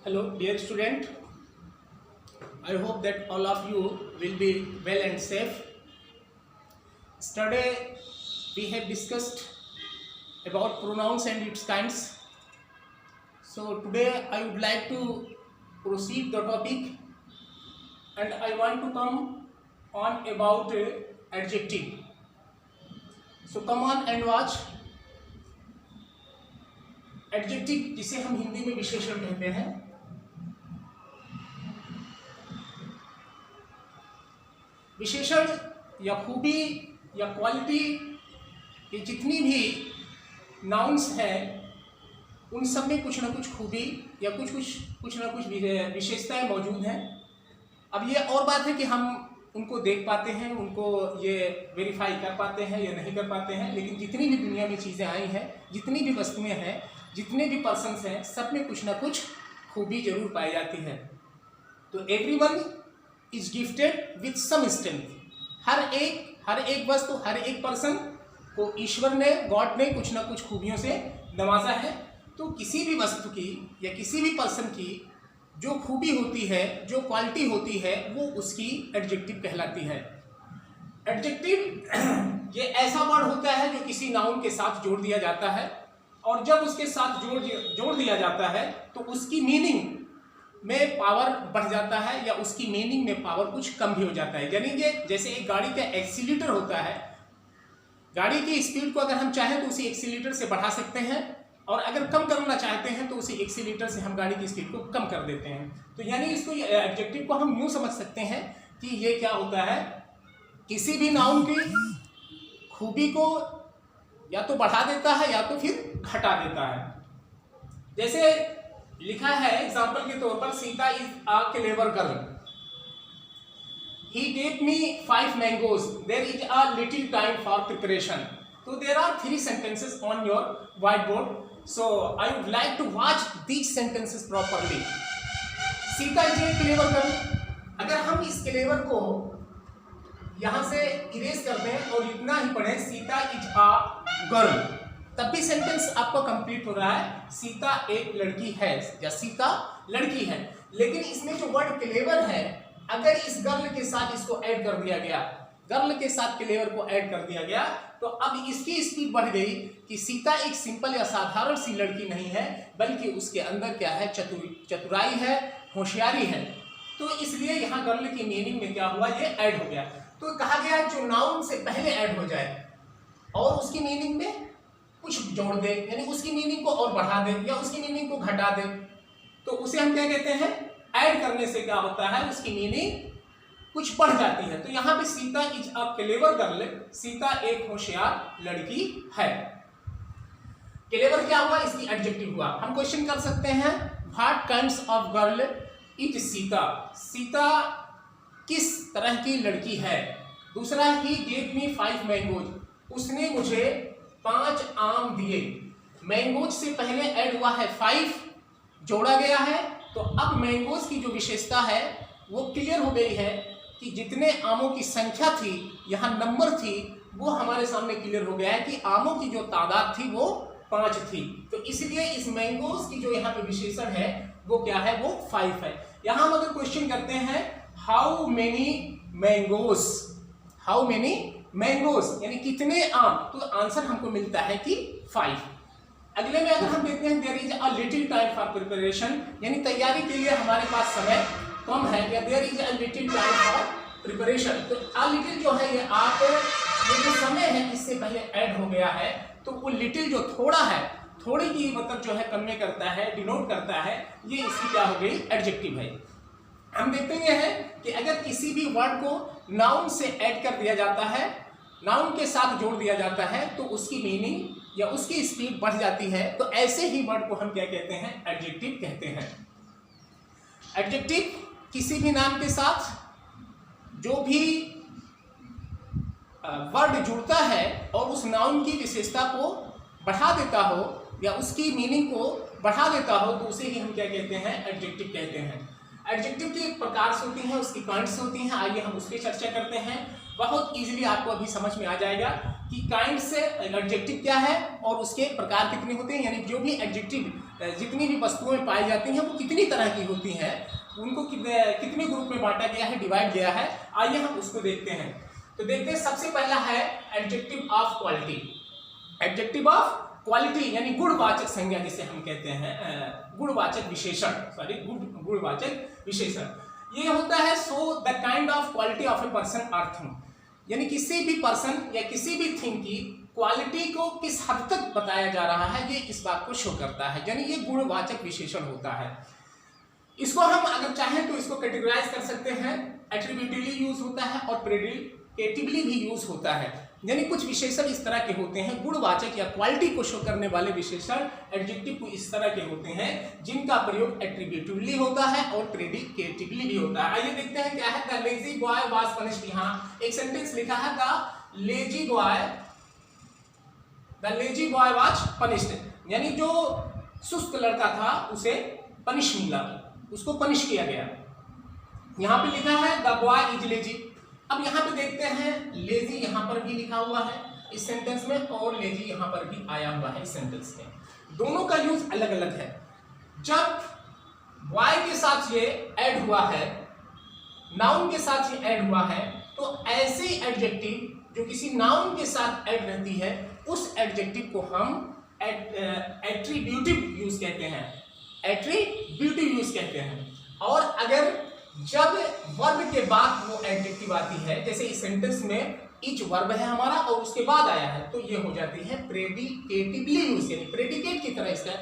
Hello, dear student. I hope that all of you will be well and safe. Yesterday we have discussed about pronouns and its kinds. So today I would like to proceed the topic, and I want to come on about adjective. So come on and watch. Adjective जिसे हम हिंदी में विशेषण कहते हैं, विशेषण या खूबी या क्वालिटी, ये जितनी भी नाउन्स हैं उन सब में कुछ ना कुछ खूबी या कुछ ना कुछ विशेषताएं मौजूद हैं। अब ये और बात है कि हम उनको देख पाते हैं, उनको ये वेरीफाई कर पाते हैं या नहीं कर पाते हैं, लेकिन जितनी भी दुनिया में चीज़ें आई हैं, जितनी भी वस्तुएं हैं, जितने भी पर्सन्स हैं, सब में कुछ ना कुछ खूबी जरूर पाई जाती है। तो everyone is gifted with some strength. हर एक वस्तु, हर एक पर्सन को ईश्वर ने, गॉड ने कुछ ना कुछ खूबियों से नवाजा है। तो किसी भी वस्तु की या किसी भी पर्सन की जो खूबी होती है, जो क्वालिटी होती है, वो उसकी एडजेक्टिव कहलाती है। एडजेक्टिव ये ऐसा वर्ड होता है जो किसी नाउन के साथ जोड़ दिया जाता है, और जब उसके साथ जोड़ दिया जाता है तो उसकी मीनिंग में पावर बढ़ जाता है या उसकी मीनिंग में पावर कुछ कम भी हो जाता है। यानी कि जैसे एक गाड़ी का एक्सीलेटर होता है, गाड़ी की स्पीड को अगर हम चाहें तो उसे एक्सीलेटर से बढ़ा सकते हैं, और अगर कम करना चाहते हैं तो उसे एक्सीलेटर से हम गाड़ी की स्पीड को कम कर देते हैं। तो यानी इसको एडजेक्टिव को हम यूँ समझ सकते हैं कि ये क्या होता है, किसी भी नाउन की खूबी को या तो बढ़ा देता है या तो फिर घटा देता है। जैसे लिखा है एग्जांपल के तौर पर, Sita is a clever girl, he gave me 5 mangoes, there is a little time for preparation. तो there are 3 sentences on your white board, so I would like to watch these sentences properly. Sita is a clever girl, अगर हम इस clever को यहां से erase कर दें और इतना ही पढ़ें, सीता इज अ गर्ल, तब भी सेंटेंस आपको कंप्लीट हो रहा है। सीता एक लड़की है या सीता लड़की है। लेकिन इसमें जो वर्ड क्लेवर है, अगर इस गर्ल के साथ इसको ऐड कर दिया गया, गर्ल के साथ क्लेवर को ऐड कर दिया गया, तो अब इसकी स्पीड बढ़ गई कि सीता एक सिंपल या साधारण सी लड़की नहीं है, बल्कि उसके अंदर क्या है, चतुराई है, होशियारी है। तो इसलिए यहाँ गर्ल की मीनिंग में क्या हुआ, ये ऐड हो गया। तो कहा गया जो नाउन से पहले ऐड हो जाए और उसकी मीनिंग में कुछ जोड़ दे, यानी उसकी मीनिंग को और बढ़ा दे या उसकी मीनिंग को घटा दे, तो उसे हम क्या कहते हैं, ऐड करने से क्या होता है, उसकी मीनिंग कुछ बढ़ जाती है। तो यहाँ पे Sita is a clever girl, Sita एक होशियार लड़की है। क्लेवर क्या हुआ, इसकी एडजेक्टिव हुआ। हम क्वेश्चन कर सकते हैं, what kinds of girl is Sita, Sita किस तरह की लड़की है। दूसरा, ही गेव मी 5 मैंगोज, उसने मुझे 5 आम दिए। मैंगोज से पहले ऐड हुआ है 5, जोड़ा गया है, तो अब मैंगोज की जो विशेषता है वो क्लियर हो गई है कि जितने आमों की संख्या थी, यहाँ नंबर थी, वो हमारे सामने क्लियर हो गया है कि आमों की जो तादाद थी वो 5 थी। तो इसलिए इस मैंगोज की जो यहाँ पे विशेषण है वो क्या है, वो 5 है। यहाँ हम अगर क्वेश्चन करते हैं, how many mangoes, how many mangoes यानी कितने आम, तो आंसर हमको मिलता है कि 5। अगले में अगर हम देखते हैं, there is a little time for preparation, यानी तैयारी के लिए हमारे पास समय कम है, या there is a little time for preparation. तो अ लिटिल जो है, ये आप ये जो समय है इससे पहले ऐड हो गया है, तो वो लिटिल जो थोड़ा है, थोड़ी की मतलब जो है कन्वे करता है, डिनोट करता है, ये इसकी क्या हो गई, एडजेक्टिव है। हम देखते हैं कि अगर किसी भी वर्ड को नाउन से ऐड कर दिया जाता है, नाउन के साथ जोड़ दिया जाता है, तो उसकी मीनिंग या उसकी स्पीड बढ़ जाती है। तो ऐसे ही वर्ड को हम क्या कहते हैं, एडजेक्टिव कहते हैं। एडजेक्टिव किसी भी नाम के साथ जो भी वर्ड जुड़ता है और उस नाउन की विशेषता को बढ़ा देता हो या उसकी मीनिंग को बढ़ा देता हो, तो उसे ही हम क्या कहते हैं, एडजेक्टिव कहते हैं। एडजेक्टिव के प्रकार से होती हैं, उसकी काइंड्स होती हैं। आइए हम उस पर चर्चा करते हैं। बहुत इजीली आपको अभी समझ में आ जाएगा कि काइंड से एडजेक्टिव क्या है और उसके प्रकार कितने होते हैं, यानी जो भी एडजेक्टिव जितनी भी वस्तुएं पाई जाती हैं वो कितनी तरह की होती हैं, उनको कितने ग्रुप में बांटा गया है, डिवाइड किया है। आइए हम उसको देखते हैं। तो देखते हैं, सबसे पहला है adjective of quality. Adjective of quality यानी गुणवाचक संज्ञा जिसे हम कहते हैं, गुणवाचक विशेषण, सॉरी गुणवाचक विशेषण। ये होता है show the kind of quality of a person और थिंग, यानी किसी भी पर्सन या किसी भी थिंग की क्वालिटी को किस हद तक बताया जा रहा है, ये इस बात को शो करता है, यानी ये गुणवाचक विशेषण होता है। इसको हम अगर चाहें तो इसको कैटेगराइज कर सकते हैं, एट्रीब्यूटिवली यूज होता है और प्रेडिकेटिवली भी यूज होता है। यानी कुछ विशेषण इस तरह के होते हैं, गुणवाचक या क्वालिटी को शो करने वाले विशेषण एडजेक्टिव को इस तरह के होते हैं जिनका प्रयोग एट्रीब्यूटिवली होता है और प्रेडिकेटिवली भी होता है। आइए देखते हैं क्या है। The lazy boy was punished. यहाँ एक सेंटेंस लिखा है the lazy boy was punished, यानी जो सुस्त लड़का था उसे पनिश मिला, उसको पनिश किया गया। यहाँ पे लिखा है द बॉय इज लेजी। अब यहाँ पे देखते हैं लेजी यहाँ पर भी लिखा हुआ है इस सेंटेंस में और लेजी यहाँ पर भी आया हुआ है इस सेंटेंस में। दोनों का यूज अलग अलग है। जब बॉय के साथ ये ऐड हुआ है, नाउन के साथ ये ऐड हुआ है, तो ऐसे एडजेक्टिव जो किसी नाउन के साथ ऐड रहती है उस एडजेक्टिव को हम एट्रीब्यूटिव यूज कहते हैं, एट्रीब्यूटिव यूज कहते हैं। और अगर जब वर्ब के बाद वो एडजेक्टिव आती है, जैसे इस सेंटेंस में ईच वर्ब है हमारा और उसके बाद आया है, तो ये हो जाती है प्रेडिकेटिवली यूज, यानी प्रेडिकेट की तरह इसका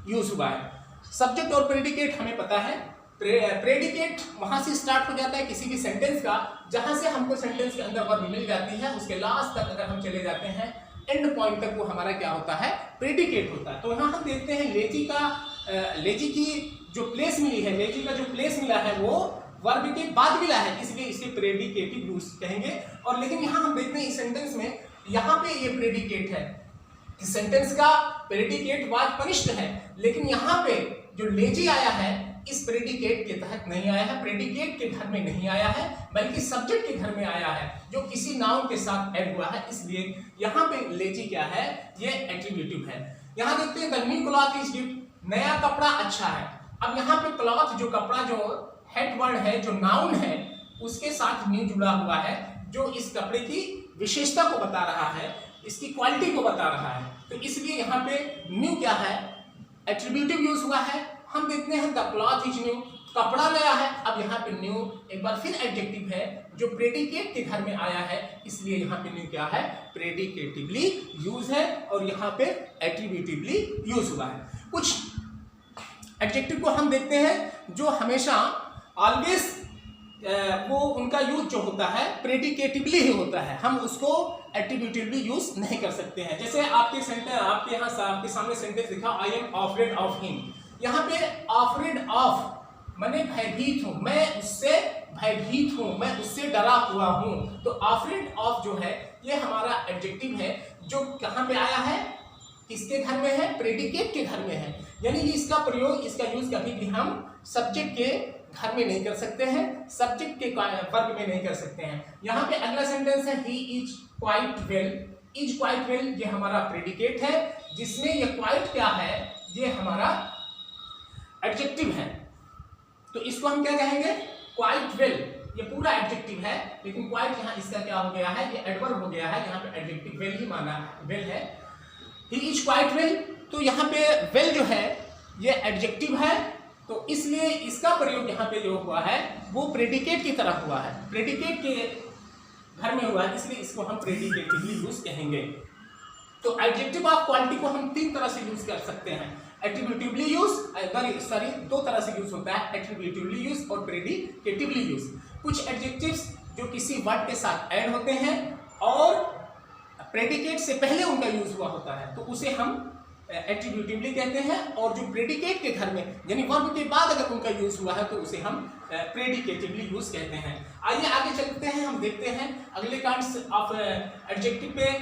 यूज हुआ है। सब्जेक्ट और प्रेडिकेट हमें पता है। प्रेडिकेट वहां से स्टार्ट हो जाता है किसी भी सेंटेंस का, जहां से हमको सेंटेंस के अंदर वर्ब मिल जाती है, उसके लास्ट तक अगर हम चले जाते हैं एंड पॉइंट तक, वो हमारा क्या होता है, प्रेडिकेट होता है। तो यहाँ हम देखते हैं लेजी की जो प्लेस मिली है, लेजी का जो प्लेस मिला है वो वर्ब के बाद मिला है, इसलिए इसे प्रेडिकेटिव यूज कहेंगे। और लेकिन यहाँ हम देखते हैं इस सेंटेंस में यहाँ पे ये प्रेडिकेट है, इस सेंटेंस का प्रेडिकेट वाज पनिश्ड है, लेकिन यहाँ पे जो लेजी आया है इस प्रेडिकेट के तहत नहीं आया है, प्रेडिकेट के घर में नहीं आया है, बल्कि सब्जेक्ट के घर में आया है जो किसी नाउन के साथ ऐड हुआ है, इसलिए यहाँ पे लेजी क्या है, ये एट्रीब्यूटिव है। यहाँ देखते हैं the new cloth is good, नया कपड़ा अच्छा है। अब यहाँ पे क्लॉथ जो कपड़ा जो हेड वर्ड है, जो नाउन है, उसके साथ न्यू जुड़ा हुआ है, जो इस कपड़े की विशेषता को बता रहा है, इसकी क्वालिटी को बता रहा है। तो इसलिए यहाँ पे न्यू क्या है, एट्रीब्यूटिव यूज हुआ है। हम देखते हैं द क्लॉथ इज न्यू, कपड़ा नया है। अब यहाँ पे न्यू एक बार फिर एडजेक्टिव है जो प्रेडिकेट के घर में आया है, इसलिए यहाँ पे न्यू क्या है, प्रेडिकेटिवली यूज है और यहाँ पे एट्रीब्यूटिवली यूज हुआ है। कुछ एडजेक्टिव को हम देखते हैं जो हमेशा ऑलवेज वो उनका यूज जो होता है प्रेडिकेटिवली ही होता है, हम उसको एट्रीब्यूटिवली यूज नहीं कर सकते हैं। जैसे आपके यहाँ आपके सामने सेंटेंस लिखा I am afraid of him. यहाँ पे अफ्रेड ऑफ माने भयभीत हूँ, मैं उससे भयभीत हूँ, मैं उससे डरा हुआ हूँ। तो अफ्रेड ऑफ जो है ये हमारा एडजेक्टिव है जो कहाँ पे आया है, किसके घर में है, प्रेडिकेट के घर में है। यानी इसका प्रयोग, इसका यूज कभी भी हम सब्जेक्ट के घर में नहीं कर सकते हैं, सब्जेक्ट के वर्ग में नहीं कर सकते हैं। यहाँ पे अगला सेंटेंस है he is quite well. Is quite well ये हमारा प्रेडिकेट है, जिसमें ये क्वाइट क्या है, ये हमारा एडजेक्टिव है। तो इसको हम क्या कहेंगे, क्वाइट वेल। ये पूरा एडजेक्टिव है, लेकिन क्वाइट यहाँ इसका क्या हो गया है, ये एडवर्ब हो गया है। यहाँ पे एडजेक्टिव वेल ही माना है, वेल है। ही इज क्वाइट वेल, तो यहाँ पे वेल जो है ये एडजेक्टिव है, तो इसलिए इसका प्रयोग यहाँ पे जो हुआ है वो प्रेडिकेट की तरह हुआ है, प्रेडिकेट के घर में हुआ है, इसलिए इसको हम प्रेडिकेटिवली यूज कहेंगे। तो एडजेक्टिव ऑफ क्वालिटी को हम तीन तरह से यूज कर सकते हैं, एट्रीब्यूटिवली यूज, सॉरी दो तरह से यूज होता है, एट्रीब्यूटिवली यूज और प्रेडिकेटिवली यूज। कुछ एडजेक्टिव्स जो किसी वर्ड के साथ ऐड होते हैं और प्रेडिकेट से पहले उनका यूज हुआ होता है, तो उसे हम एट्रीब्यूटिवली कहते हैं। और जो प्रेडिकेट के घर में यानी वर्ब के बाद अगर उनका यूज हुआ है तो उसे हम प्रेडिकेटिवली यूज कहते हैं। आइए आगे चलते हैं, हम देखते हैं अगले काइंड्स ऑफ एडजेक्टिव पे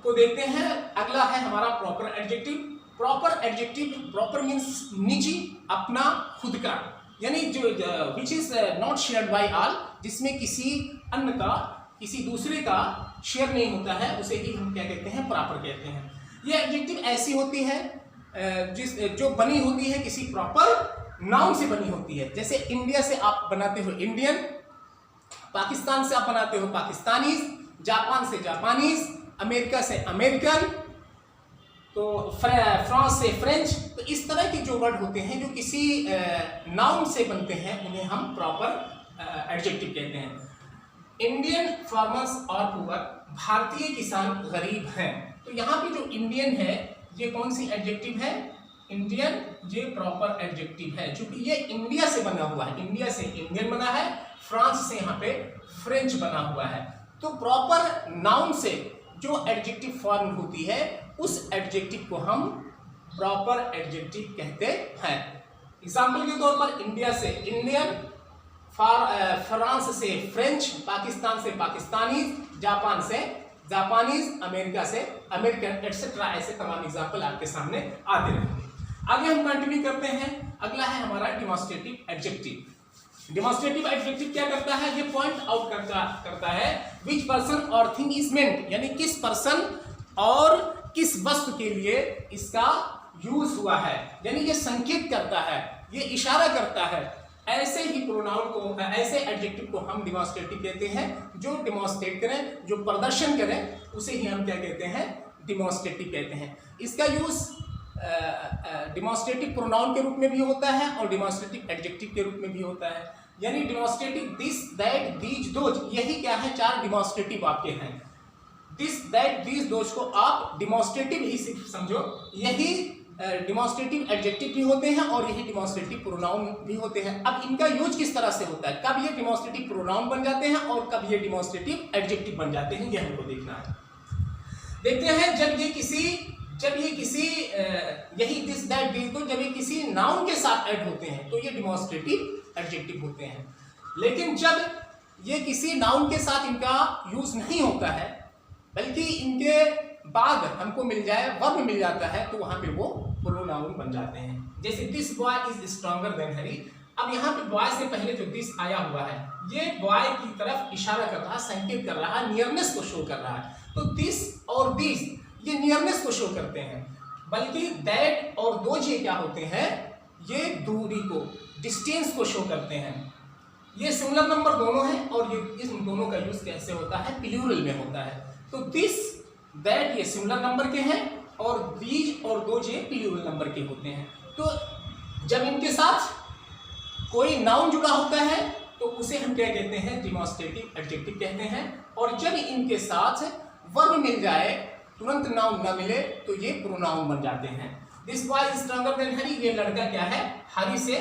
को देखते हैं। अगला है हमारा proper adjective. Proper adjective, proper means निजी, अपना, खुद का। यानी जो which is not shared by all, जिसमें किसी अन्य का किसी दूसरे का शेयर नहीं होता है, उसे ही हम क्या कहते हैं, प्रॉपर कहते हैं। ये एडजेक्टिव ऐसी होती है जो बनी होती है किसी प्रॉपर नाउन से बनी होती है। जैसे इंडिया से आप बनाते हो इंडियन, पाकिस्तान से आप बनाते हो पाकिस्तानीज, जापान से जापानीज, अमेरिका से अमेरिकन, तो फ्रांस से फ्रेंच। तो इस तरह के जो वर्ड होते हैं जो किसी नाउन से बनते हैं उन्हें हम प्रॉपर एडजेक्टिव कहते हैं। इंडियन फार्मर्स और पुअर, भारतीय किसान गरीब हैं। तो यहाँ पे जो इंडियन है ये कौन सी एडजेक्टिव है, इंडियन, ये प्रॉपर एडजेक्टिव है क्योंकि ये इंडिया से बना हुआ है, इंडिया से इंडियन बना है, फ्रांस से यहाँ पे फ्रेंच बना हुआ है। तो प्रॉपर नाउन से जो एडजेक्टिव फॉर्म होती है उस एडजेक्टिव को हम प्रॉपर एडजेक्टिव कहते हैं। एग्जाम्पल के तौर पर इंडिया से इंडियन, फ्रांस से फ्रेंच, पाकिस्तान से पाकिस्तानीज, जापान से जापानीज, अमेरिका से अमेरिकन, एटसेट्रा, ऐसे तमाम एग्जाम्पल आपके सामने आते रहेंगे। आगे हम कंटिन्यू करते हैं। अगला है हमारा डिमॉन्स्ट्रेटिव एडजेक्टिव। डिमॉन्स्ट्रेटिव एडजेक्टिव क्या करता है, ये पॉइंट आउट करता है विच पर्सन और थिंग इज मेंट, यानी किस पर्सन और किस वस्तु के लिए इसका यूज हुआ है, यानी ये संकेत करता है, ये इशारा करता है। ऐसे ही प्रोनाउन को, ऐसे एडजेक्टिव को हम डिमॉन्स्ट्रेटिव कहते हैं, जो डिमॉन्स्ट्रेट करें, जो प्रदर्शन करें, उसे ही हम क्या कहते हैं, डिमॉन्स्ट्रेटिव कहते हैं। इसका यूज डिमॉन्स्ट्रेटिव प्रोनाउन के रूप में भी होता है और डिमॉन्स्ट्रेटिव एडजेक्टिव के रूप में भी होता है। यानी demonstrative this, that, these, those, यही क्या है, 4 डिमॉन्स्ट्रेटिव आपके हैं। दिस, दैट, दीज, दोज को आप डिमॉन्स्ट्रेटिव ही सिर्फ समझो, यही डिमॉन्स्ट्रेटिव एडजेक्टिव भी होते हैं और यही डिमॉन्स्ट्रेटिव प्रोनाउन भी होते हैं। अब इनका यूज किस तरह से होता है, कब ये डिमॉन्स्ट्रेटिव प्रोनाउन बन जाते हैं और कब ये डिमॉन्स्ट्रेटिव एडजेक्टिव बन जाते हैं, यह हमको देखना है। देखते हैं जब ये किसी यही दिस, दैट, दीज, दोज जब ये किसी नाउन के साथ ऐड होते हैं तो ये डिमॉन्स्ट्रेटिव एडजेक्टिव होते हैं। लेकिन जब ये किसी नाउन के साथ इनका यूज नहीं होता है बल्कि इनके बाद हमको मिल जाए, वर्ब मिल जाता है, तो वहां पे वो प्रोनाउन बन जाते हैं। जैसे this boy is stronger than Hari. अब यहाँ पे बॉय से पहले जो दिस आया हुआ है ये बॉय की तरफ इशारा कर रहा है, संकेत कर रहा है, नियरनेस को शो कर रहा है। तो दिस और दिस ये नियरनेस को शो करते हैं, बल्कि दैट और दोज ये क्या होते हैं, ये दूरी को, डिस्टेंस को शो करते हैं। ये सिंगुलर नंबर दोनों है और ये इस दोनों का यूज कैसे होता है, प्लूरल में होता है। तो दिस, दैट ये सिंगुलर नंबर के हैं और दीज और दोज ये प्लूरल नंबर के होते हैं। तो जब इनके साथ कोई नाउन जुड़ा होता है तो उसे हम क्या कहते हैं, डिमॉन्स्ट्रेटिव एडजेक्टिव कहते हैं। और जब इनके साथ वर्ब मिल जाए, तुरंत नाउन ना मिले, तो ये प्रोनाउन बन जाते हैं। This boy is stronger than Hari, ये लड़का क्या है, हरी से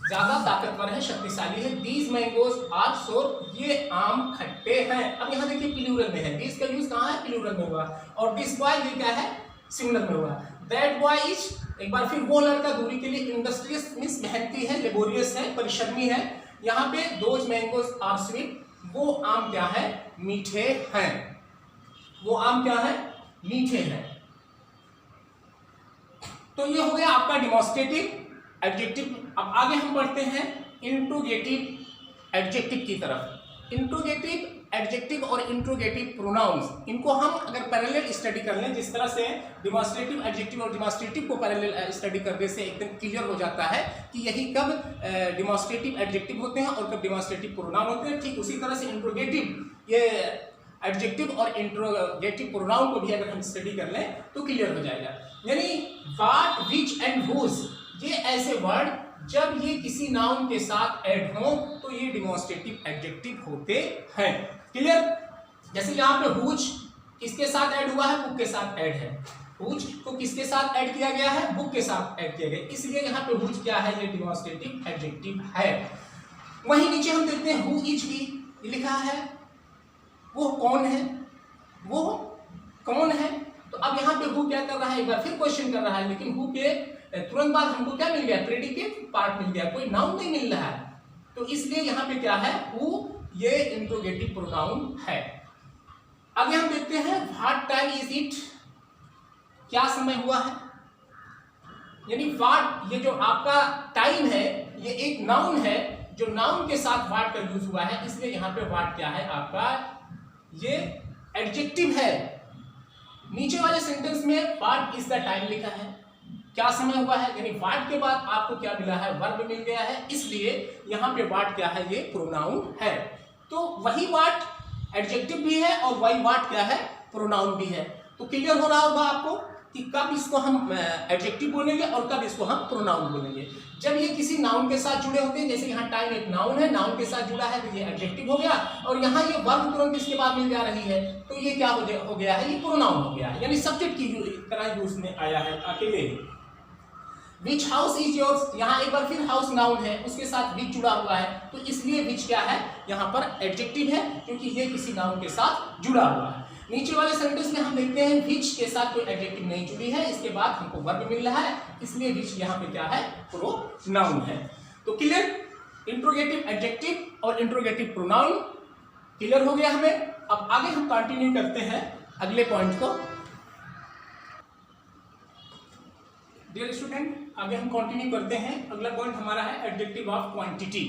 ज्यादा ताकतवर है, शक्तिशाली है। दीज मैंगोज आर सोर, ये आम खट्टे हैं। अब यहाँ देखिए प्लूरल में है, दीज का यूज कहाँ है, प्लूरल में हुआ। और दिस बॉय ये क्या है, सिंगुलर में हुआ। दैट बॉय इज, एक बार फिर वो लड़का दूरी के लिए इंडस्ट्रियस मींस मेहनती है, लेबोरियस है, परिश्रमी है। यहाँ पे दोज मैंगोज आर स्वीट, वो आम क्या है, मीठे हैं, वो आम क्या है, मीठे हैं। तो ये हो गया आपका डिमॉन्स्ट्रेटिव एडजेक्टिव। अब आगे हम बढ़ते हैं इंट्रोगेटिव एडजेक्टिव की तरफ। इंट्रोगेटिव एडजेक्टिव और इंट्रोगेटिव प्रोनाउंस, इनको हम अगर पैरेलल स्टडी कर लें, जिस तरह से डिमॉन्स्ट्रेटिव एडजेक्टिव और डिमॉन्स्ट्रेटिव को पैरेलल स्टडी करने से एकदम क्लियर हो जाता है कि यही कब डिमॉन्स्ट्रेटिव एडजेक्टिव होते हैं और कब डिमॉन्स्ट्रेटिव प्रोनाउन होते हैं। ठीक उसी तरह से इंट्रोगेटिव ये एडजेक्टिव और इंट्रोगेटिव प्रोनाउन को भी अगर हम स्टडी कर लें तो क्लियर हो जाएगा। यानी व्हाट, विच एंड हुज, ये ऐसे वर्ड जब ये किसी नाउन के साथ ऐड हो तो ये डिमॉन्स्ट्रेटिव एडजेक्टिव होते हैं। क्लियर। जैसे यहाँ पे हुज किसके साथ ऐड हुआ है, बुक के साथ ऐड है। हुज को किसके साथ ऐड किया गया है, बुक के साथ ऐड किया गया, इसलिए यहाँ पे हुज क्या है, ये डिमॉन्स्ट्रेटिव एडजेक्टिव है। वहीं नीचे हम देखते हैं हु इज भी लिखा है, वो कौन है, वो कौन है। तो अब यहाँ पे हु क्या कर रहा है, एक बार फिर क्वेश्चन कर रहा है, लेकिन हु के तुरंत बाद हमको क्या मिल गया, प्रेडिकेट पार्ट मिल गया, कोई नाउन नहीं मिल रहा है। तो इसलिए यहाँ पे क्या है, हु, ये इंट्रोगेटिव प्रोनाउन है। आगे हम देखते हैं व्हाट टाइम इज इट, क्या समय हुआ है। यानी व्हाट, ये जो आपका टाइम है ये एक नाउन है, जो नाउन के साथ व्हाट का यूज हुआ है, इसलिए यहाँ पे व्हाट क्या है आपका, ये एडजेक्टिव है। नीचे वाले सेंटेंस में व्हाट इज द टाइम लिखा है, क्या समय हुआ है, यानी व्हाट के बाद आपको क्या मिला है, वर्ब मिल गया है, इसलिए यहाँ पे व्हाट क्या है, ये प्रोनाउन है। तो वही व्हाट एडजेक्टिव भी है और वही व्हाट क्या है, प्रोनाउन भी है। तो क्लियर हो रहा होगा आपको कि कब इसको हम एडजेक्टिव बोलेंगे और कब इसको हम प्रोनाउन बोलेंगे। जब ये किसी नाउन के साथ जुड़े होते हैं, जैसे यहाँ टाइम एक नाउन है, नाउन के साथ जुड़ा है तो ये एडजेक्टिव हो गया, और यहाँ ये वर्ब तुरंत इसके बाद मिल जा रही है तो ये क्या हो गया है, ये प्रोनाउन हो गया है, यानी सब्जेक्ट की तरह यूज में आया है अकेले ही। विच हाउस इज योर्स, यहाँ एक बार फिर हाउस नाउन है, उसके साथ विच जुड़ा हुआ है, तो इसलिए विच क्या है, यहाँ पर एडजेक्टिव है, क्योंकि ये किसी नाउन के साथ जुड़ा हुआ है। नीचे वाले सेंटेंस में हम देखते हैं विच के साथ कोई एडजेक्टिव नहीं जुड़ी है, इसके बाद हमको वर्ब मिल रहा है, इसलिए विच यहाँ पे क्या है, प्रोनाउन है। तो क्लियर, इंट्रोगेटिव एडजेक्टिव और इंट्रोगेटिव प्रोनाउन क्लियर हो गया हमें। अब आगे हम कंटिन्यू करते हैं अगले पॉइंट को। डियर स्टूडेंट, आगे हम कंटिन्यू करते हैं। अगला पॉइंट हमारा है एडजेक्टिव ऑफ क्वांटिटी।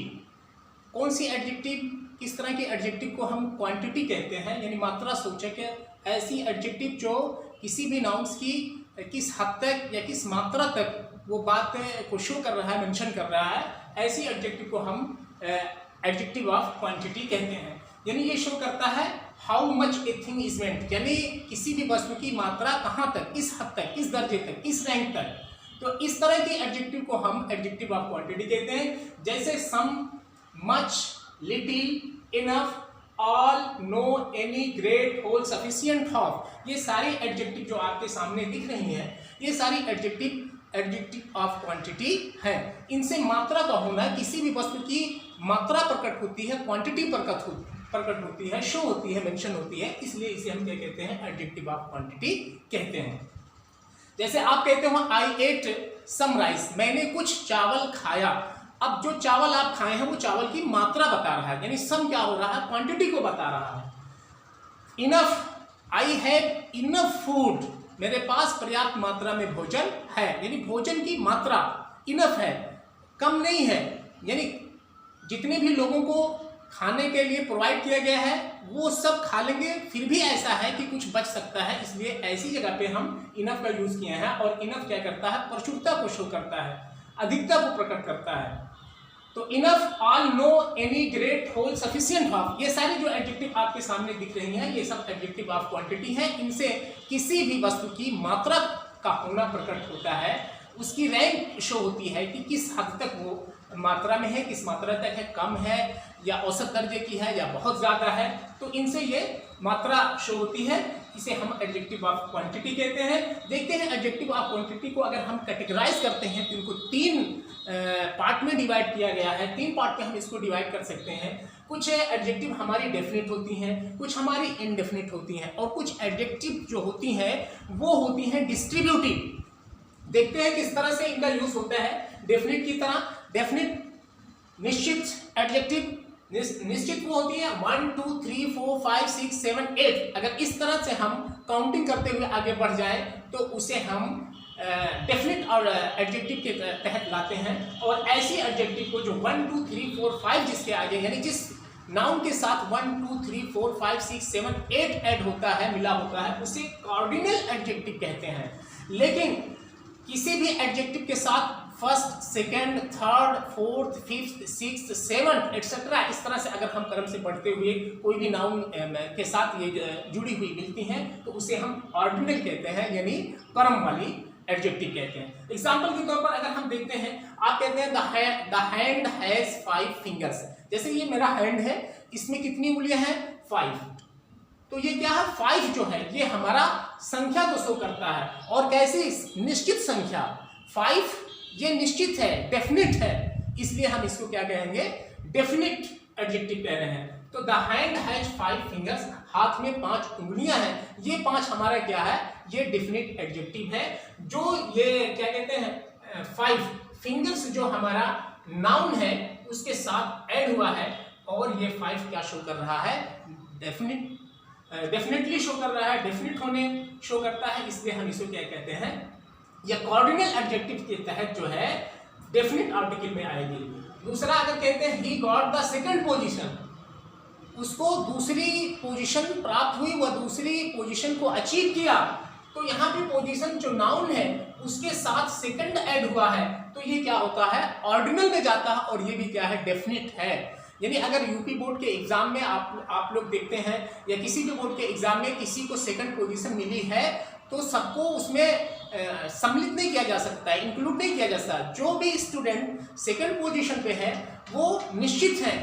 कौन सी एडजेक्टिव, किस तरह के एडजेक्टिव को हम क्वांटिटी कहते हैं, यानी मात्रा सूचक है, ऐसी एडजेक्टिव जो किसी भी नाउन्स की किस हद तक या किस मात्रा तक वो बात को शो कर रहा है, मेंशन कर रहा है, ऐसी एडजेक्टिव को हम एडजेक्टिव ऑफ क्वांटिटी कहते हैं। यानी ये शो करता है how much a thing is meant, यानी किसी भी वस्तु की मात्रा कहाँ तक, किस हद तक, किस दर्जे तक, किस रैंक तक। तो इस तरह के एडजेक्टिव को हम एडजेक्टिव ऑफ क्वांटिटी कहते हैं। जैसे some, much, little, enough, all, no, any, great, whole, sufficient, of, ये सारी एडजेक्टिव जो आपके सामने दिख रही हैं, ये सारी एडजेक्टिव ऑफ क्वांटिटी है। इनसे मात्रा का होना, किसी भी वस्तु की मात्रा प्रकट होती है, क्वांटिटी प्रकट होती है, शो होती है, मेंशन होती है, इसलिए इसे हम क्या कहते हैं, एडजेक्टिव ऑफ क्वांटिटी कहते हैं। जैसे आप कहते हो आई एट सम राइस, मैंने कुछ चावल खाया। अब जो चावल आप खाए हैं वो चावल की मात्रा बता रहा है, यानी सम क्या हो रहा है, क्वांटिटी को बता रहा है। Enough, I have enough food, मेरे पास पर्याप्त मात्रा में भोजन है, यानी भोजन की मात्रा इनफ है, कम नहीं है, यानी जितने भी लोगों को खाने के लिए प्रोवाइड किया गया है वो सब खा लेंगे, फिर भी ऐसा है कि कुछ बच सकता है, इसलिए ऐसी जगह पे हम इनफ का यूज किए हैं। और इनफ क्या करता है, प्रचुरता को शो करता है, अधिकता को प्रकट करता है। तो enough, all, no, any, great, whole, sufficient, of, ये सारी जो एडजेक्टिव आपके सामने दिख रही हैं, ये सब एडजेक्टिव ऑफ क्वांटिटी है। इनसे किसी भी वस्तु की मात्रा का होना प्रकट होता है, उसकी रैंक शो होती है कि किस हद तक वो मात्रा में है, किस मात्रा तक है, कम है या औसत दर्जे की है या बहुत ज़्यादा है। तो इनसे ये मात्रा शो होती है, इसे हम एडजेक्टिव ऑफ क्वांटिटी कहते हैं। देखते हैं एडजेक्टिव ऑफ क्वांटिटी को अगर हम कैटेगराइज करते हैं तो इनको तीन पार्ट में डिवाइड किया गया है। तीन पार्ट में हम इसको डिवाइड कर सकते हैं। कुछ एडजेक्टिव हमारी डेफिनेट होती हैं, कुछ हमारी इनडेफिनेट होती हैं, और कुछ एडजेक्टिव जो होती हैं वो होती हैं डिस्ट्रीब्यूटिव। देखते हैं किस तरह से इनका यूज होता है डेफिनेट की तरह। डेफिनेट, निश्चित एडजेक्टिव, निश्चित वो होती है 1 2 3 4 5 6 7 8। अगर इस तरह से हम काउंटिंग करते हुए आगे बढ़ जाए तो उसे हम डेफिनेट और एडजेक्टिव के तहत लाते हैं। और ऐसी एडजेक्टिव को जो 1 2 3 4 5 जिसके आगे, यानी जिस नाउन के साथ 1 2 3 4 5 6 7 8 ऐड होता है, मिला होता है, उसे कार्डिनल एडजेक्टिव कहते हैं। लेकिन किसी भी एडजेक्टिव के साथ first, second, third, fourth, fifth, sixth, seventh etcetera, इस तरह से अगर हम क्रम से बढ़ते हुए कोई भी नाउन के साथ ये जुड़ी हुई मिलती हैं तो उसे हम ऑर्डिनल कहते हैं, यानी क्रम वाली एडजेक्टिव कहते हैं। एग्जाम्पल के तौर पर अगर हम देखते हैं, आप कहते हैं द हैंड हैज 5 फिंगर्स। जैसे ये मेरा हैंड है, इसमें कितनी उंगलियां हैं, 5। तो ये क्या है, 5 जो है ये हमारा संख्या को शो करता है। और कैसी, निश्चित संख्या 5, ये निश्चित है, डेफिनेट है, इसलिए हम इसको क्या कहेंगे, डेफिनेट एडजेक्टिव कह रहे हैं। तो द हैंड हैज 5 फिंगर्स, हाथ में 5 उंगलियां हैं, ये 5 हमारा क्या है, ये डेफिनेट एडजेक्टिव है। जो ये क्या कहते हैं 5 फिंगर्स जो हमारा नाउन है उसके साथ ऐड हुआ है, और ये 5 क्या शो कर रहा है, डेफिनेटली शो कर रहा है, डेफिनेट होने शो करता है, इसलिए हम इसको क्या कहते हैं, या कॉर्डिनल एडजेक्टिव के तहत जो है डेफिनेट आर्टिकल में आएगी। दूसरा अगर कहते हैं he got the second position, उसको दूसरी पोजीशन प्राप्त हुई, वह दूसरी पोजीशन को अचीव किया, तो यहाँ पे पोजीशन जो नाउन है उसके साथ सेकंड ऐड हुआ है, तो ये क्या होता है ऑर्डिनल में जाता है, और ये भी क्या है डेफिनेट है। यानी अगर यूपी बोर्ड के एग्जाम में आप लोग देखते हैं या किसी भी बोर्ड के एग्जाम में किसी को सेकंड पोजीशन मिली है तो सबको उसमें सम्मिलित नहीं किया जा सकता है, इंक्लूड नहीं किया जा सकता। जो भी स्टूडेंट सेकंड पोजीशन पे है वो निश्चित है,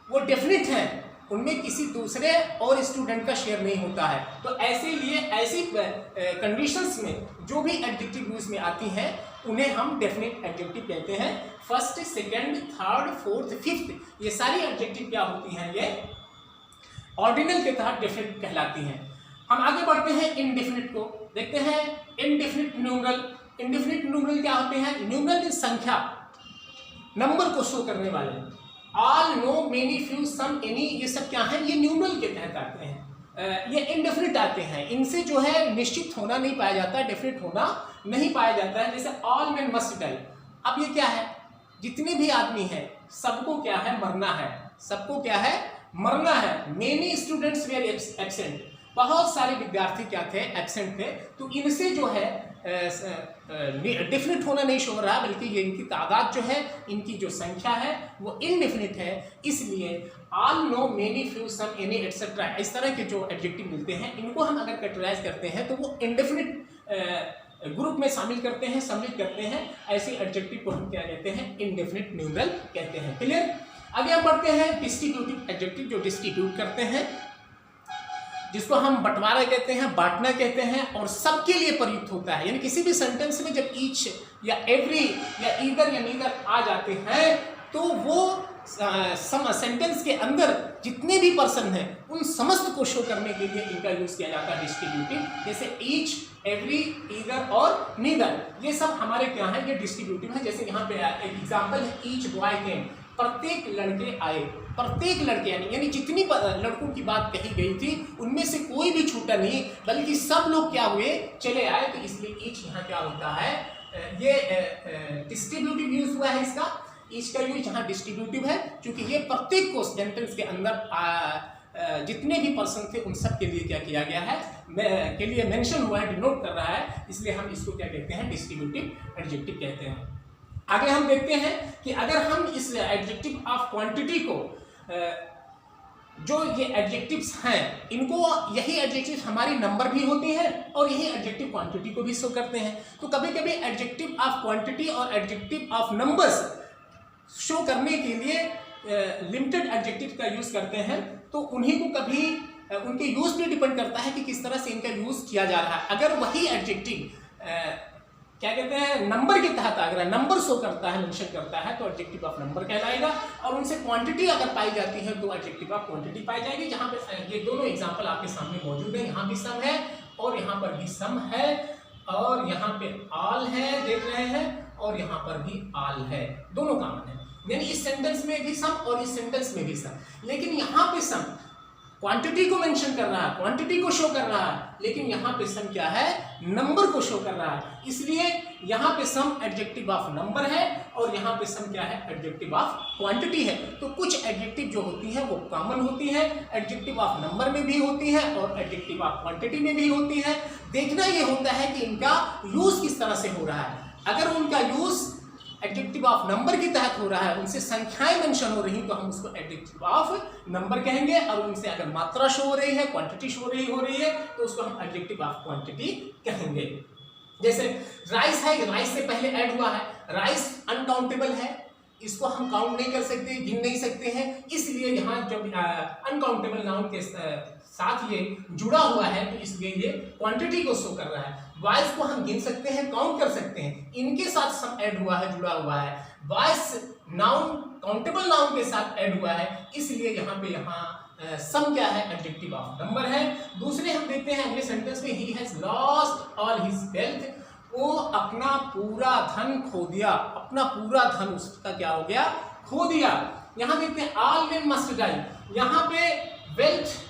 वो डेफिनेट है, उनमें किसी दूसरे और स्टूडेंट का शेयर नहीं होता है। तो ऐसे लिए ऐसी कंडीशंस में जो भी एडजेक्टिव यूज में आती हैं उन्हें हम डेफिनेट एडजेक्टिव कहते हैं। First, second, third, fourth, fifth, ये सारी एडजेक्टिव क्या होती हैं, ये ऑर्डिनल के तहत डेफिनेट कहलाती हैं। हम आगे बढ़ते हैं इनडेफिनिट को देखते हैं। इनडेफिनिट न्यूमरल, इनडेफिनिट न्यूमरल क्या होते हैं, न्यूमरल संख्या, नंबर को शो करने वाले। ऑल, नो, मेनी, फ्यू, सम, एनी, ये सब क्या है, ये न्यूमरल के तहत आते हैं। ये इनडेफिनिट आते हैं, इनसे जो है निश्चित होना नहीं पाया जाता है, डेफिनेट होना नहीं पाया जाता है। जैसे ऑल मैन मस्ट डाई, अब ये क्या है, जितने भी आदमी हैं सबको क्या है मरना है, सबको क्या है मरना है। मेनी स्टूडेंट्स वेर एब्सेंट, बहुत सारे विद्यार्थी क्या थे, एब्सेंट थे। तो इनसे जो है डेफिनेट होना नहीं शो हो रहा, बल्कि ये इनकी तादाद जो है, इनकी जो संख्या है वो इनडेफिनिट है। इसलिए ऑल, नो, मेनी, फ्यू, सम, एनी, एटसेट्रा, इस तरह के जो एडजेक्टिव मिलते हैं इनको हम अगर कैटेगराइज करते हैं तो वो इनडेफिनिट ग्रुप में शामिल करते हैं, सम्मिलित करते हैं। ऐसे एडजेक्टिव को हम क्या कहते हैं, इनडेफिनिट न्यूमरल कहते हैं। क्लियर। आगे हम बढ़ते हैं डिस्ट्रीब्यूटिव एडजेक्टिव, जो डिस्ट्रीब्यूट करते हैं, जिसको हम बंटवारा कहते हैं, बांटना कहते हैं, और सबके लिए प्रयुक्त होता है। यानी किसी भी सेंटेंस में जब ईच या एवरी या ईदर या नीदर आ जाते हैं तो वो सेंटेंस के अंदर जितने भी पर्सन हैं उन समस्त को शो करने के लिए इनका यूज किया जाता है डिस्ट्रीब्यूटिव। जैसे ईच, एवरी, ईदर और नीदर, ये सब हमारे क्या है, ये डिस्ट्रीब्यूटिव है। जैसे यहाँ पे एक एग्जाम्पल है, ईच बॉय केम, प्रत्येक लड़के आए, प्रत्येक लड़के यानी जितनी लड़कों की बात कही गई थी उनमें से कोई भी छूटा नहीं, बल्कि सब लोग क्या हुए, चले आए। तो इसलिए ईच यहाँ क्या होता है, ये डिस्ट्रीब्यूटिव यूज हुआ है इसका। ईच का यूज यहाँ डिस्ट्रीब्यूटिव है, क्योंकि ये प्रत्येक को सेंटेंस के अंदर जितने भी पर्सन थे उन सब के लिए क्या किया गया है, के लिए मेंशन हुआ है, डिनोट कर रहा है। इसलिए हम इसको क्या कहते हैं, डिस्ट्रीब्यूटिव एडजेक्टिव कहते हैं। आगे हम देखते हैं कि अगर हम इस एडजेक्टिव ऑफ क्वांटिटी को, जो ये एडजेक्टिव्स हैं इनको, यही एडजेक्टिव हमारी नंबर भी होती हैं और यही एडजेक्टिव क्वांटिटी को भी शो करते हैं। तो कभी कभी एडजेक्टिव ऑफ क्वांटिटी और एडजेक्टिव ऑफ नंबर्स शो करने के लिए लिमिटेड एडजेक्टिव का यूज करते हैं, तो उन्हीं को कभी उनके यूज पे डिपेंड करता है कि किस तरह से इनका यूज किया जा रहा है। अगर वही एडजेक्टिव क्या कहते हैं, नंबर के तहत अगर नंबर शो करता है, मेंशन करता है, तो एडजेक्टिव ऑफ नंबर कहलाएगा। और उनसे क्वांटिटी अगर पाई जाती है तो एडजेक्टिव ऑफ क्वांटिटी पाई जाएगी। जहाँ पे ये दोनों एग्जांपल आपके सामने मौजूद है, यहाँ भी सम है और यहाँ पर भी सम है, और यहाँ पे ऑल है, देख रहे हैं, और यहाँ पर भी ऑल है, दोनों कॉमन है। यानी इस सेंटेंस में भी सम और इस सेंटेंस में भी सम, लेकिन यहाँ पे सम क्वांटिटी को मेंशन कर रहा है, क्वांटिटी को शो कर रहा है, लेकिन यहाँ पे सम क्या है, नंबर को शो कर रहा है। इसलिए यहाँ पे सम एडजेक्टिव ऑफ नंबर है और यहाँ पे सम क्या है, एडजेक्टिव ऑफ क्वांटिटी है। तो कुछ एडजेक्टिव जो होती है वो कॉमन होती है, एडजेक्टिव ऑफ नंबर में भी होती है और एडजेक्टिव ऑफ क्वांटिटी में भी होती है। देखना ये होता है कि इनका यूज किस तरह से हो रहा है। अगर उनका यूज एडजेक्टिव ऑफ नंबर के तहत हो रहा है, उनसे संख्याएं मेंशन हो रही तो हम उसको एडजेक्टिव ऑफ नंबर कहेंगे, और उनसे अगर मात्रा शो हो रही है, क्वांटिटी शो हो रही है, तो उसको हम एडजेक्टिव ऑफ क्वांटिटी कहेंगे। जैसे राइस है, राइस से पहले ऐड हुआ है, राइस अनकाउंटेबल है, इसको हम काउंट नहीं कर सकते, गिन नहीं सकते हैं, इसलिए यहाँ जब अनकाउंटेबल नाउन के साथ ये जुड़ा हुआ है तो इसलिए ये क्वांटिटी को शो कर रहा है। वॉइस को हम गिन सकते हैं, काउंट कर सकते हैं, इनके साथ सम ऐड हुआ है, जुड़ा हुआ है। वॉइस नाउन काउंटेबल नाउन के साथ ऐड हुआ है, इसलिए यहाँ पे सम क्या है, एडजेक्टिव ऑफ नंबर है। दूसरे हम देखते हैं अगले सेंटेंस में, he has lost all his wealth, वो अपना पूरा धन खो दिया, अपना पूरा धन उसका क्या हो गया, खो दिया। यहाँ देखते हैं ऑल मेन मस्ट डाई, यहाँ पे वेल्थ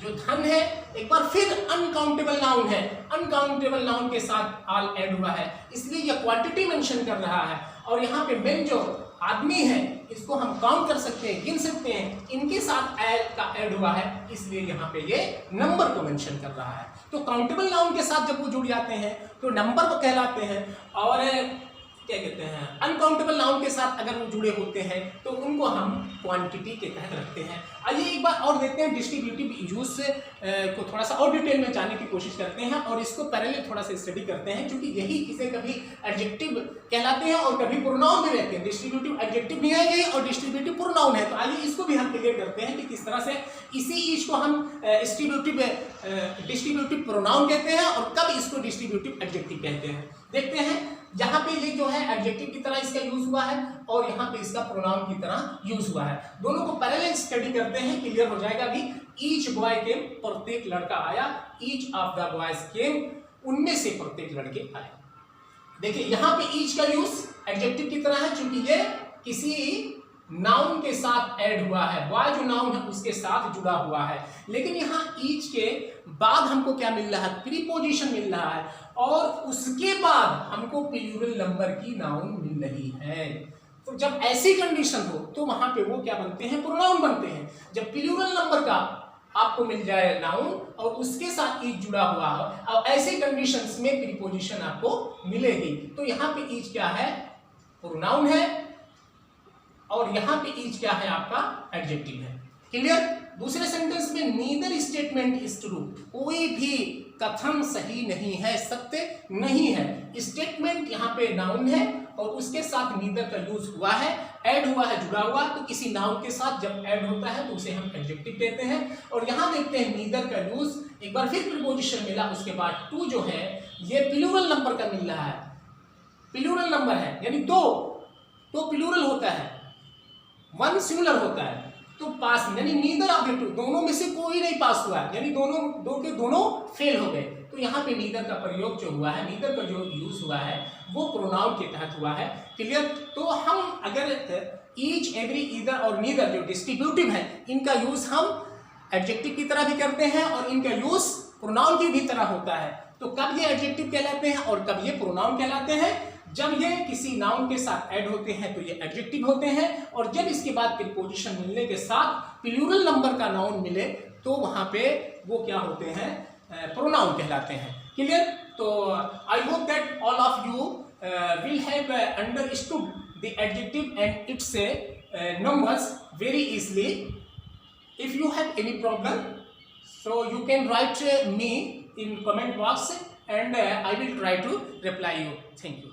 जो धन है एक बार फिर अनकाउंटेबल नाउन है, अनकाउंटेबल नाउन के साथ आल ऐड हुआ है, इसलिए यह क्वांटिटी मेंशन कर रहा है। और यहाँ पे मेन जो आदमी है इसको हम काउंट कर सकते हैं, गिन सकते हैं, इनके साथ ऐड का ऐड हुआ है, इसलिए यहाँ पे ये नंबर को मेंशन कर रहा है। तो काउंटेबल नाउन के साथ जब वो जुड़ जाते हैं तो नंबर को कहलाते हैं, और क्या कहते हैं अनकाउंटेबल नाउन के साथ अगर वो जुड़े होते हैं तो उनको हम क्वांटिटी के तहत रखते हैं। आइए एक बार और देखते हैं डिस्ट्रीब्यूटिव यूज को थोड़ा सा और डिटेल में जानने की कोशिश करते हैं और इसको पैरेलल थोड़ा सा स्टडी करते हैं, क्योंकि यही इसे कभी एडजेक्टिव कहलाते हैं और कभी प्रोनाउन भी रहते हैं। डिस्ट्रीब्यूटिव एडजेक्टिव भी है ये और डिस्ट्रीब्यूटिव प्रोनाउन है। तो आइए इसको भी हम क्लियर करते हैं कि किस तरह से इसी चीज को हम डिस्ट्रीब्यूटिव प्रोनाउन कहते हैं और कब इसको डिस्ट्रीब्यूटिव एडजेक्टिव कहते हैं। देखते हैं, यहाँ पे ये जो है एडजेक्टिव की तरह इसका यूज हुआ है और यहाँ पे इसका प्रोनाउन की तरह यूज हुआ है। दोनों को पैरेलल स्टडी करते हैं, क्लियर हो जाएगा। अभी ईच बॉय केम, प्रत्येक लड़का आया, ईच ऑफ द बॉयज केम, उनमें से प्रत्येक लड़के आए। देखिए यहाँ पे ईच का यूज एडजेक्टिव की तरह है, क्योंकि ये किसी नाउन के साथ ऐड हुआ है, बॉय जो नाउन है उसके साथ जुड़ा हुआ है। लेकिन यहाँ ईच के बाद हमको क्या मिल रहा है, प्रीपोजिशन मिल रहा है, और उसके बाद हमको प्लूरल नंबर की नाउन मिल रही है। तो जब ऐसी कंडीशन हो तो वहां पे वो क्या बनते हैं, प्रोनाउन बनते हैं। जब प्लूरल नंबर का आपको मिल जाए नाउन और उसके साथ ईच जुड़ा हुआ हो और ऐसे कंडीशंस में प्रीपोजिशन आपको मिलेगी। तो यहाँ पे ईच क्या है, प्रोनाउन है, और यहाँ पे ईच क्या है, आपका एडजेक्टिव है। क्लियर। दूसरे सेंटेंस में नीदर स्टेटमेंट इज ट्रू, कोई भी कथन सही नहीं है, सत्य नहीं है। स्टेटमेंट यहाँ पे नाउन है और उसके साथ नीदर का यूज हुआ है, ऐड हुआ है, जुड़ा हुआ। तो किसी नाउन के साथ जब ऐड होता है तो उसे हम एडजेक्टिव कहते हैं। और यहाँ देखते हैं नीदर का यूज, एक बार फिर प्रीपोजिशन मिला, उसके बाद टू जो है ये प्लूरल नंबर का मिल रहा है, प्लूरल नंबर है, यानी दो तो प्लूरल होता है, वन सिंगुलर होता है। तो पास यानी नीदर ऑफ द टू, दोनों में से कोई नहीं पास हुआ, यानी दोनों दो के दोनों फेल हो गए। तो यहाँ पे नीदर का प्रयोग जो हुआ है, नीदर का जो यूज हुआ है वो प्रोनाउन के तहत हुआ है। क्लियर। तो हम अगर ईच, एवरी, ईदर और नीदर जो डिस्ट्रीब्यूटिव है इनका यूज हम एडजेक्टिव की तरह भी करते हैं और इनका यूज प्रोनाउन की भी तरह होता है। तो कब ये एडजेक्टिव कहलाते हैं और कब ये प्रोनाउन कहलाते हैं, जब ये किसी नाउन के साथ ऐड होते हैं तो ये एडजेक्टिव होते हैं, और जब इसके बाद प्रीपोजिशन मिलने के साथ प्लूरल नंबर का नाउन मिले तो वहां पे वो क्या होते हैं, प्रोनाउन कहलाते हैं। क्लियर। तो I hope that all of you will have understood the adjective and it's numbers very easily. If you have any problem, so you can write me in comment box and I will try to reply you. Thank you.